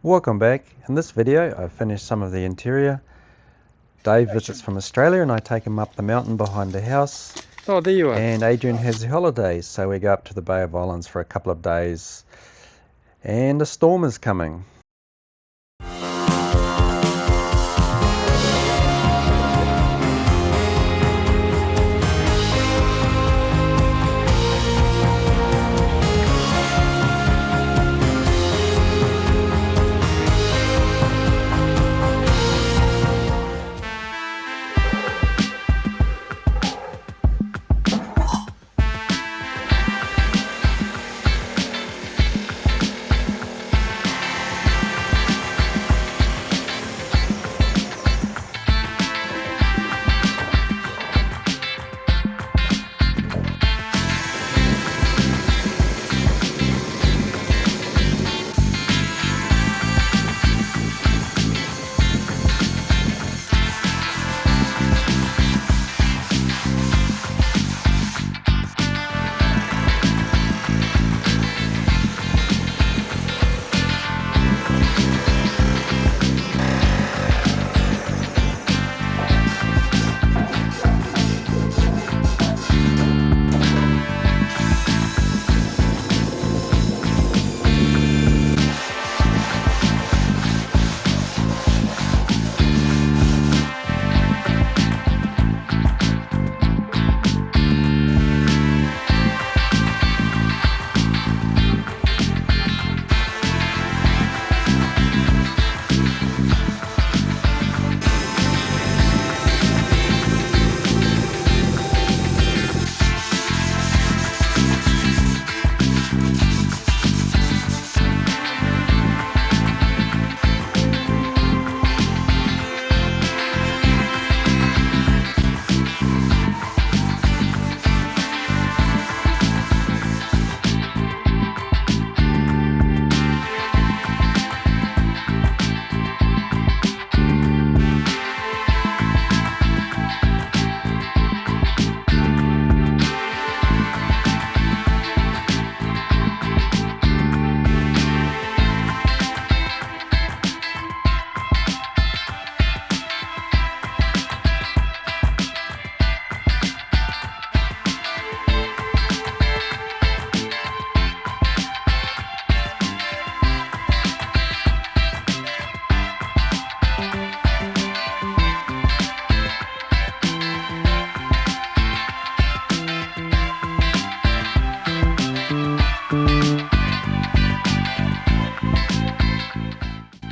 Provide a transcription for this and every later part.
Welcome back. In this video I've finished some of the interior. Dave visits from Australia and I take him up the mountain behind the house. Oh, there you are. And Adrian has holidays, so we go up to the Bay of Islands for a couple of days. And a storm is coming.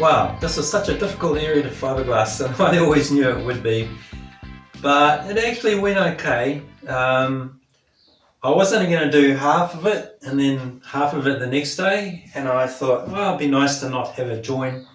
Wow, this was such a difficult area to fiberglass, and I always knew it would be, but it actually went okay. I was only going to do half of it and then half of it the next day, and I thought, well, it'd be nice to not have a join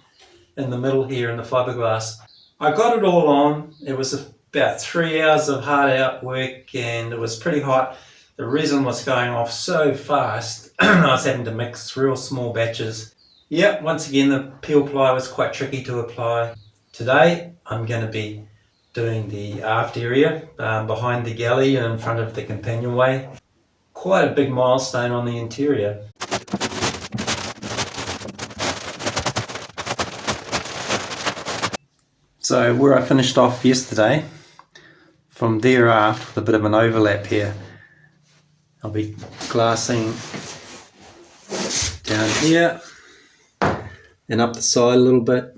in the middle here in the fiberglass. I got it all on. It was about 3 hours of hard out work and it was pretty hot. The resin was going off so fast, I was having to mix real small batches. Yep, once again the peel ply was quite tricky to apply. Today I'm going to be doing the aft area behind the galley and in front of the companionway. Quite a big milestone on the interior. So where I finished off yesterday, from there aft with a bit of an overlap here, I'll be glassing down here and up the side a little bit.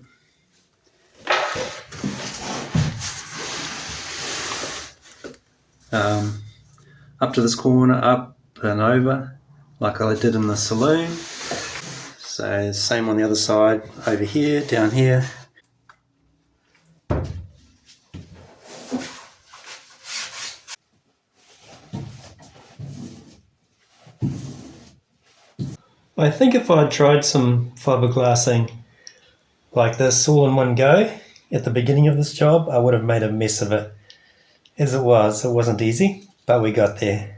Up to this corner, up and over, like I did in the saloon. So same on the other side, over here, down here. I think if I'd tried some fiberglassing like this all in one go at the beginning of this job, I would have made a mess of it. As it wasn't easy, but we got there.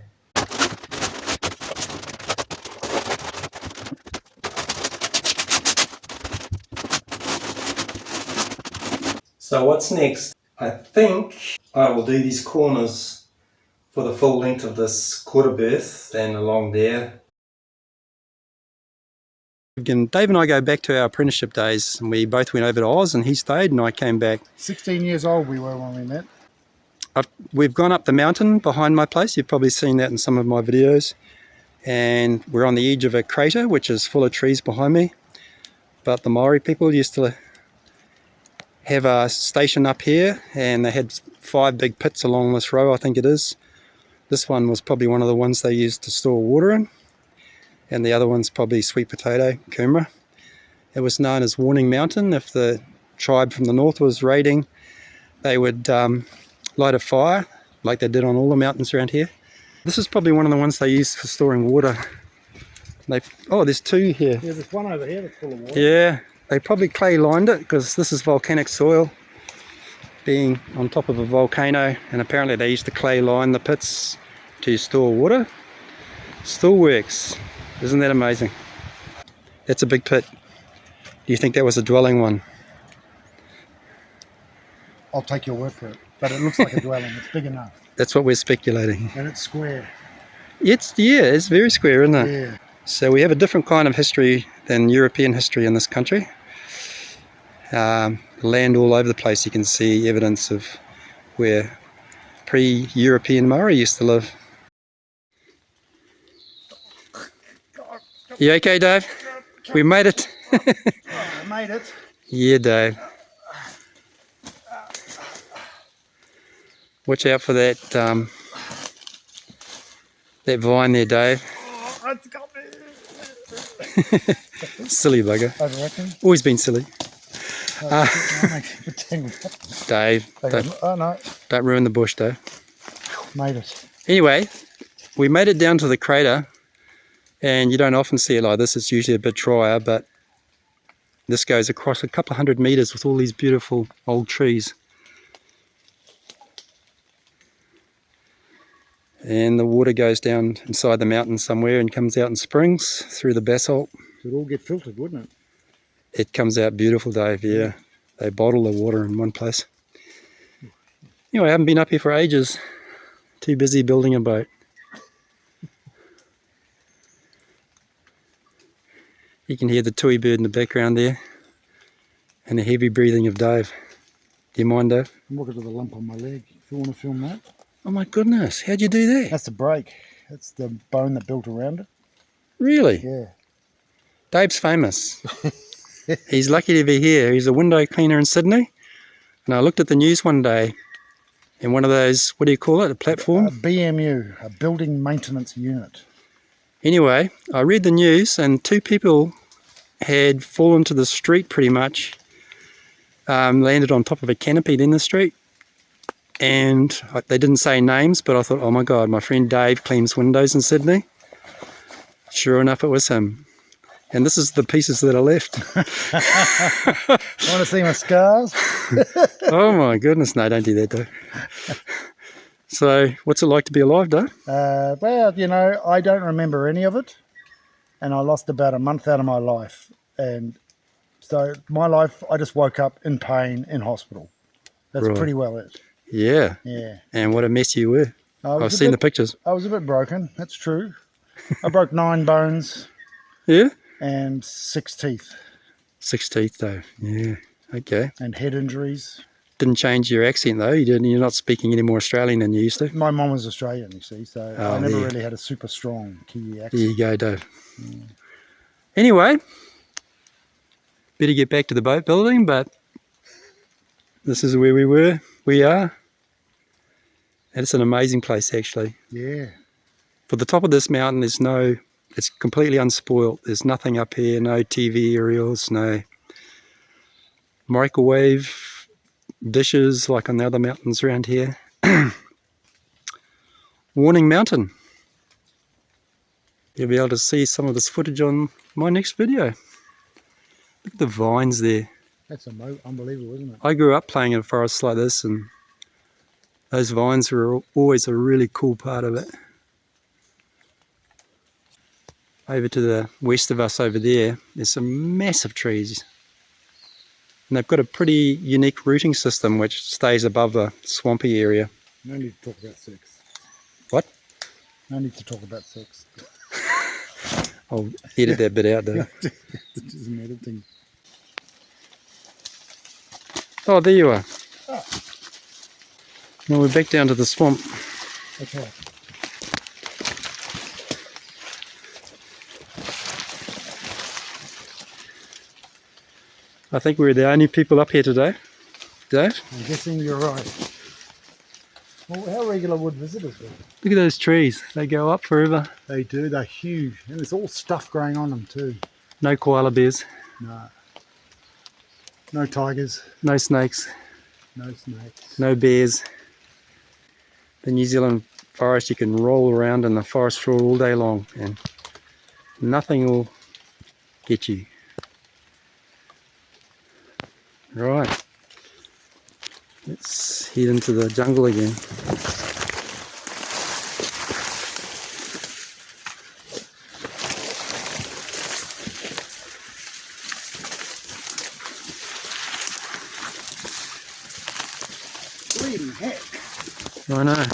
So what's next? I think I will do these corners for the full length of this quarter berth and along there. Dave and I go back to our apprenticeship days, and we both went over to Oz, and he stayed and I came back. 16 years old we were when we met. We've gone up the mountain behind my place. You've probably seen that in some of my videos. And we're on the edge of a crater which is full of trees behind me. But the Maori people used to have a station up here, and they had 5 big pits along this row, I think it is. This one was probably one of the ones they used to store water in, and the other one's probably sweet potato, kumara. It was known as Warning Mountain. If the tribe from the north was raiding, they would light a fire like they did on all the mountains around here. This is probably one of the ones they used for storing water. Oh, there's 2 here. Yeah, there's one over here that's full of water. Yeah, they probably clay lined it because this is volcanic soil being on top of a volcano, and apparently they used to clay line the pits to store water. Still works. Isn't that amazing? That's a big pit. Do you think that was a dwelling one? I'll take your word for it. But it looks like a dwelling. It's big enough. That's what we're speculating. And it's square. It's very square, isn't it? Yeah. So we have a different kind of history than European history in this country. Land all over the place. You can see evidence of where pre-European Maori used to live. You okay, Dave? We made it. I made it. Yeah, Dave. Watch out for that that vine there, Dave. Oh, it's got me. Silly bugger. I reckon. Always been silly. Dave, don't ruin the bush, Dave. Made it. Anyway, we made it down to the crater, and you don't often see it like this. It's usually a bit drier, but this goes across a couple of 100 meters with all these beautiful old trees. And the water goes down inside the mountain somewhere and comes out in springs through the basalt. It would all get filtered, wouldn't it? It comes out beautiful, Dave, yeah. They bottle the water in one place. Anyway, I haven't been up here for ages. Too busy building a boat. You can hear the tui bird in the background there. And the heavy breathing of Dave. Do you mind, Dave? Look at the lump on my leg. If you want to film that. Oh my goodness, how'd you do that? That's the break. That's the bone that built around it. Really? Yeah. Dave's famous. He's lucky to be here. He's a window cleaner in Sydney. And I looked at the news one day in one of those, what do you call it, a platform? A BMU, a building maintenance unit. Anyway, I read the news and 2 people had fallen to the street pretty much, landed on top of a canopy in the street. And they didn't say names, but I thought, oh my God, my friend Dave cleans windows in Sydney. Sure enough, it was him. And this is the pieces that are left. Want to see my scars? Oh my goodness, no, don't do that, Dave. So, what's it like to be alive, Dave? Well, you know, I don't remember any of it. And I lost about a month out of my life. And so my life, I just woke up in pain in hospital. That's Right. pretty well it. Yeah. Yeah. And what a mess you were. I've seen the pictures. I was a bit broken, that's true. I broke 9 bones Yeah? and 6 teeth. 6 teeth, Dave. Yeah. Okay. And head injuries. Didn't change your accent, though. You're not speaking any more Australian than you used to. My mum was Australian, you see, so Oh, I never yeah. really had a super strong Kiwi There accent. you go, Dave. Anyway, better get back to the boat building, but this is where we are. And it's an amazing place, actually. Yeah. For the top of this mountain, it's completely unspoilt. There's nothing up here, no TV aerials, no microwave dishes like on the other mountains around here. Warning Mountain. You'll be able to see some of this footage on my next video. Look at the vines there. That's unbelievable, isn't it? I grew up playing in forests like this, and those vines were always a really cool part of it. Over to the west of us over there, there's some massive trees. And they've got a pretty unique rooting system which stays above the swampy area. No need to talk about sex. What? No need to talk about sex. I'll edit that bit out though. This is an editing. Oh, there you are. Oh. Now we're back down to the swamp. Okay. I think we're the only people up here today. Dave? I'm guessing you're right. Well, how regular would visitors be? Look at those trees. They go up forever. They do. They're huge. And there's all stuff growing on them too. No koala bears. No. No tigers. No snakes. No snakes. No bears. The New Zealand forest, you can roll around in the forest floor all day long and nothing will get you. Right. Let's head into the jungle again. Bleeding heck. I know.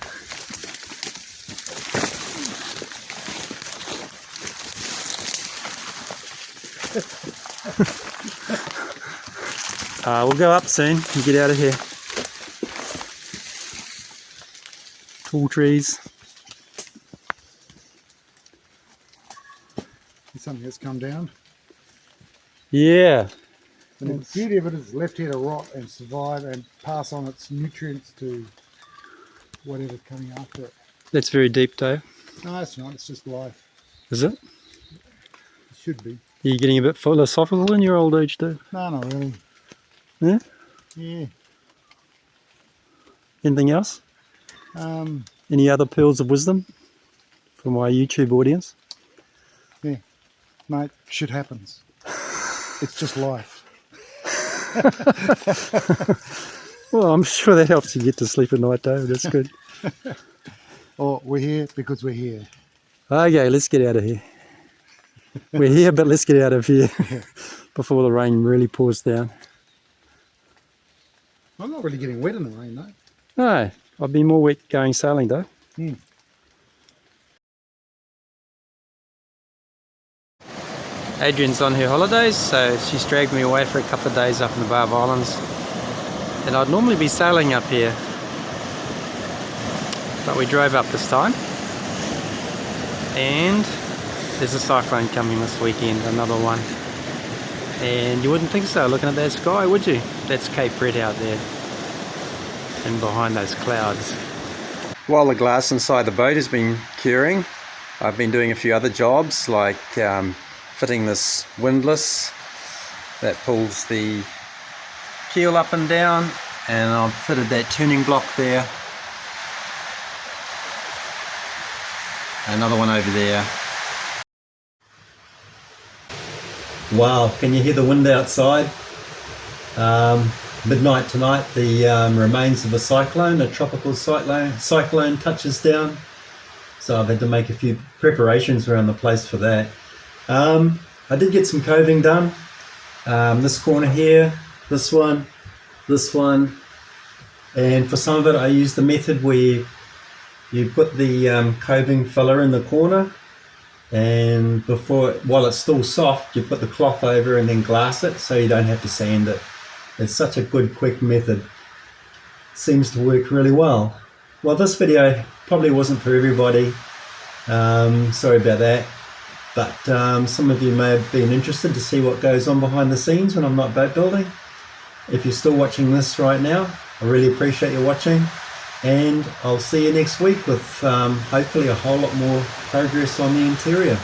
We'll go up soon and get out of here. Tall trees. Something that's come down. Yeah. And the beauty of it is it's left here to rot and survive and pass on its nutrients to whatever's coming after it. That's very deep, Dave. No, it's not. It's just life. Is it? It should be. Are you getting a bit philosophical in your old age, Dave? No, not really. Yeah? Yeah. Anything else? Any other pearls of wisdom for my YouTube audience? Yeah. Mate, shit happens. It's just life. Well, I'm sure that helps you get to sleep at night, Dave. That's good. Or we're here because we're here. Okay, let's get out of here. We're here, but let's get out of here before the rain really pours down. I'm not really getting wet in the rain, though. No, I'd be more wet going sailing, though. Adrian's on her holidays, so she's dragged me away for a couple of days up in the Barb Islands. And I'd normally be sailing up here, but we drove up this time. And there's a cyclone coming this weekend, another one. And you wouldn't think so, looking at that sky, would you? That's Cape Breton out there, and behind those clouds. While the glass inside the boat has been curing, I've been doing a few other jobs, like fitting this windlass that pulls the keel up and down, and I've fitted that turning block there. Another one over there. Wow, can you hear the wind outside? Midnight tonight, the remains of a cyclone, a tropical cyclone touches down. So I've had to make a few preparations around the place for that. I did get some coving done. This corner here, this one, and for some of it I used the method where you put the coving filler in the corner, and while it's still soft, you put the cloth over and then glass it so you don't have to sand it. It's such a good quick method. Seems to work really well. Well, this video probably wasn't for everybody. Sorry about that. But some of you may have been interested to see what goes on behind the scenes when I'm not boat building. If you're still watching this right now, I really appreciate you watching. And I'll see you next week with hopefully a whole lot more progress on the interior.